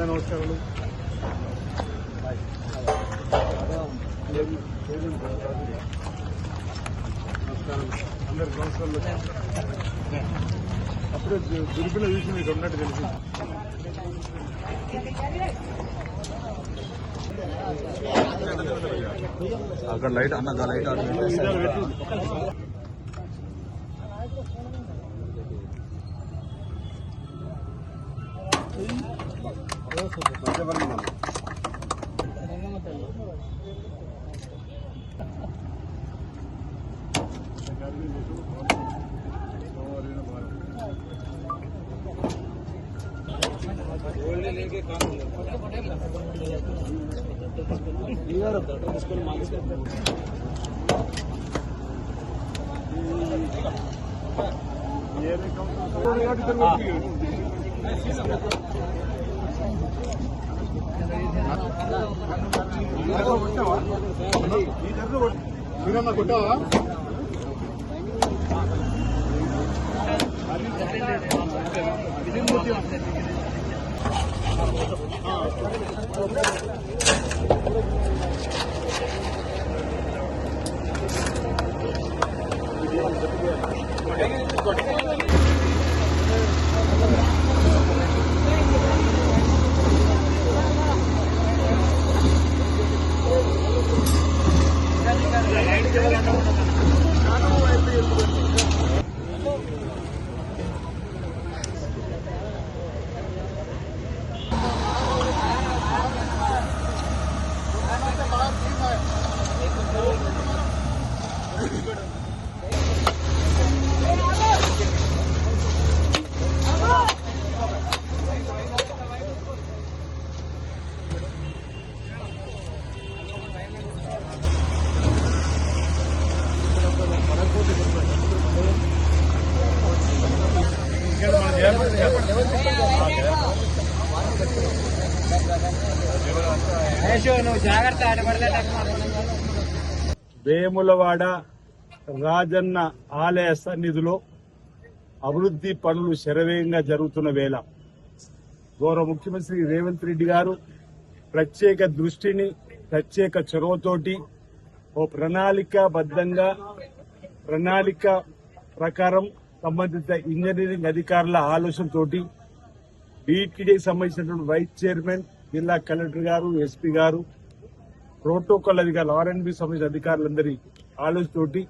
నమస్కారాలు. అందరు కౌన్సిలర్లు అప్పుడే దుర్బిలో చూసి మీకు ఉన్నట్టు తెలిసి అక్కడ లైట్ అన్న లైట్ మీరన్నా కొట్టావా? వేములవాడ రాజన్న ఆలయ సన్నిధిలో అభివృద్ధి పనులు శరవేగంగా జరుగుతున్న వేళ గౌరవ ముఖ్యమంత్రి రేవంత్ రెడ్డి గారు ప్రత్యేక దృష్టిని ప్రత్యేక చొరవతోటి ఓ ప్రణాళికాబద్ధంగా ప్రణాళిక ప్రకారం సంబంధిత ఇంజనీరింగ్ అధికారుల ఆలోచనతోటి బీటీడీకి సంబంధించినటువంటి వైస్ చైర్మన్ జిల్లా కలెక్టర్ గారు, ఎస్పీ గారు, ప్రోటోకాల్ అధికారులు, ఆర్ఎండ్బి సంబంధించిన అధికారులందరి ఆలోచనతోటి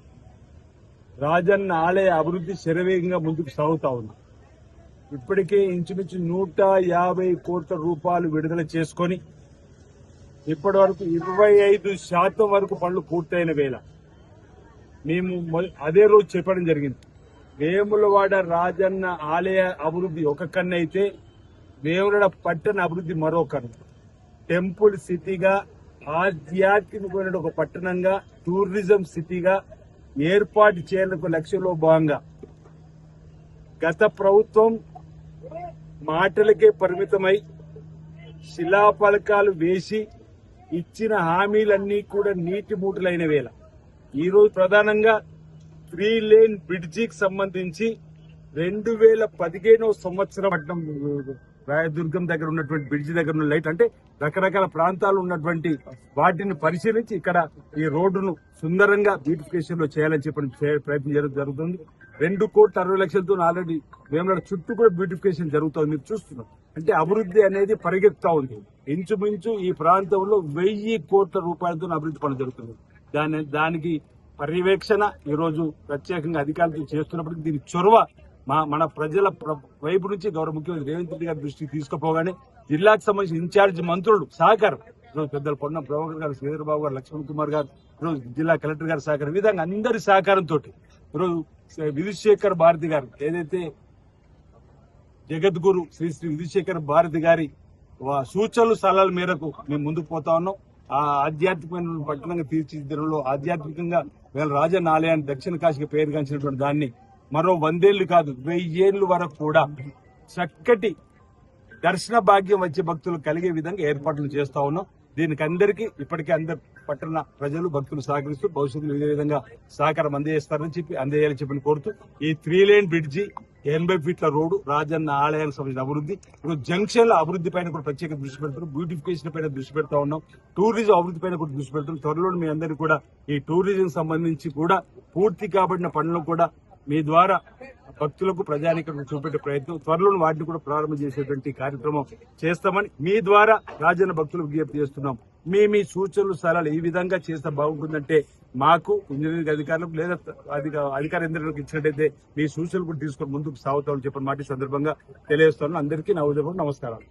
రాజన్న ఆలయ అభివృద్ధి శరవేగంగా ముందుకు సాగుతా ఉంది. ఇప్పటికే ఇంచుమించు 150 కోట్ల రూపాయలు విడుదల చేసుకుని ఇప్పటి వరకు 25% వరకు పనులు పూర్తయిన వేళ మేము అదే రోజు చెప్పడం జరిగింది. వేములవాడ రాజన్న ఆలయ అభివృద్ధి ఒక కన్ను అయితే వేములవాడ పట్టణ అభివృద్ధి మరో కన్ను. టెంపుల్ సిటీగా, ఆధ్యాత్మికమైన ఒక పట్టణంగా, టూరిజం సిటీగా ఏర్పాటు చేయాలనే లక్ష్యంలో భాగంగా గత ప్రభుత్వం మాటలకే పరిమితమై శిలాఫలకాలు వేసి ఇచ్చిన హామీలన్నీ కూడా నీటి మూటలైన వేళ ఈరోజు ప్రధానంగా 3 లేన్ బ్రిడ్జికి సంబంధించి 2015వ సంవత్సరం పట్టణం రాయదుర్గం దగ్గర ఉన్నటువంటి బ్రిడ్జి దగ్గర ఉన్న లైట్ అంటే రకరకాల ప్రాంతాలు ఉన్నటువంటి వాటిని పరిశీలించి ఇక్కడ ఈ రోడ్డును సుందరంగా బ్యూటిఫికేషన్ లో చేయాలని చెప్పి ప్రయత్నం జరుగుతుంది. 2,60,00,000తో ఆల్రెడీ వేములవాడ చుట్టూ కూడా బ్యూటిఫికేషన్ జరుగుతుంది. మీరు చూస్తున్నారు అంటే అభివృద్ధి అనేది పరిగెత్తా ఉంది. ఇంచుమించు ఈ ప్రాంతంలో 1000 కోట్ల రూపాయలతో అభివృద్ధి పనులు జరుగుతుంది. దానికి పర్యవేక్షణ ఈరోజు ప్రత్యేకంగా అధికారులు చేస్తున్నప్పటికీ దీని చొరవ మన ప్రజల వైపు నుంచి గౌరవ ముఖ్యమంత్రి రేవంత్ రెడ్డి గారి దృష్టికి తీసుకుపోగానే జిల్లాకు సంబంధించిన ఇన్ఛార్జ్ మంత్రులు సహకారం, ఈరోజు పెద్దలు పొన్నం ప్రభాకర్ గారు, శ్రీధర్బాబు గారు, లక్ష్మణ్ కుమార్ గారు, ఈరోజు జిల్లా కలెక్టర్ గారి సహకారం, ఈ విధంగా అందరి సహకారంతో ఈరోజు విధుశేఖర్ భారతి గారు ఏదైతే జగద్గురు శ్రీ శ్రీ విధుశేఖర్ భారతి గారి సూచనలు సలహాల మేరకు మేము ముందుకు పోతా ఉన్నాం. ఆ ఆధ్యాత్మికమైన పట్టణంగా తీర్చిదిద్దడంలో ఆధ్యాత్మికంగా వీళ్ళ రాజన్న ఆలయాన్ని దక్షిణ కాశీకి పేరుగాంచినటువంటి దాన్ని మరో 100 ఏళ్లు కాదు 1000 ఏళ్ల వరకు కూడా చక్కటి దర్శన భాగ్యం వచ్చే భక్తులు కలిగే విధంగా ఏర్పాట్లు చేస్తా ఉన్నాం. దీనికి అందరికీ ఇప్పటికే అందరు పట్టణ ప్రజలు భక్తులు సహకరిస్తూ భవిష్యత్తులో ఇదే విధంగా సహకారం అందజేయాలని చెప్పి కోరుతూ ఈ 3 లేన్ బ్రిడ్జి 80 ఫీట్ల రోడ్డు రాజన్న ఆలయానికి సంబంధించిన అభివృద్ధి ఇప్పుడు జంక్షన్ లో అభివృద్ధి పైన కూడా ప్రత్యేక దృష్టి పెడుతున్నాం, బ్యూటిఫికేషన్ పైన దృష్టి పెడతా ఉన్నాం, టూరిజం అభివృద్ధి పైన కూడా దృష్టి పెడుతున్నాం. త్వరలో మీ అందరికీ కూడా ఈ టూరిజం సంబంధించి కూడా పూర్తి కాబడిన పనులు కూడా మీ ద్వారా భక్తులకు ప్రజానికలకు చూపెట్టే ప్రయత్నం త్వరలో వాటిని కూడా ప్రారంభం చేసేటువంటి కార్యక్రమం చేస్తామని మీ ద్వారా రాజన్న భక్తులకు విజ్ఞప్తి చేస్తున్నాం. మీ సూచనలు సలహాలు ఈ విధంగా చేస్తే బాగుంటుందంటే మాకు ఇంజనీరింగ్ అధికారులకు లేదా అధికార యంత్రాలకు ఇచ్చినట్టయితే మీ సూచనలు కూడా తీసుకొని ముందుకు సాగుతామని చెప్పిన మాట ఈ సందర్భంగా తెలియజేస్తున్నాను. అందరికీ నా ఉదయపూర్వక నమస్కారాలు.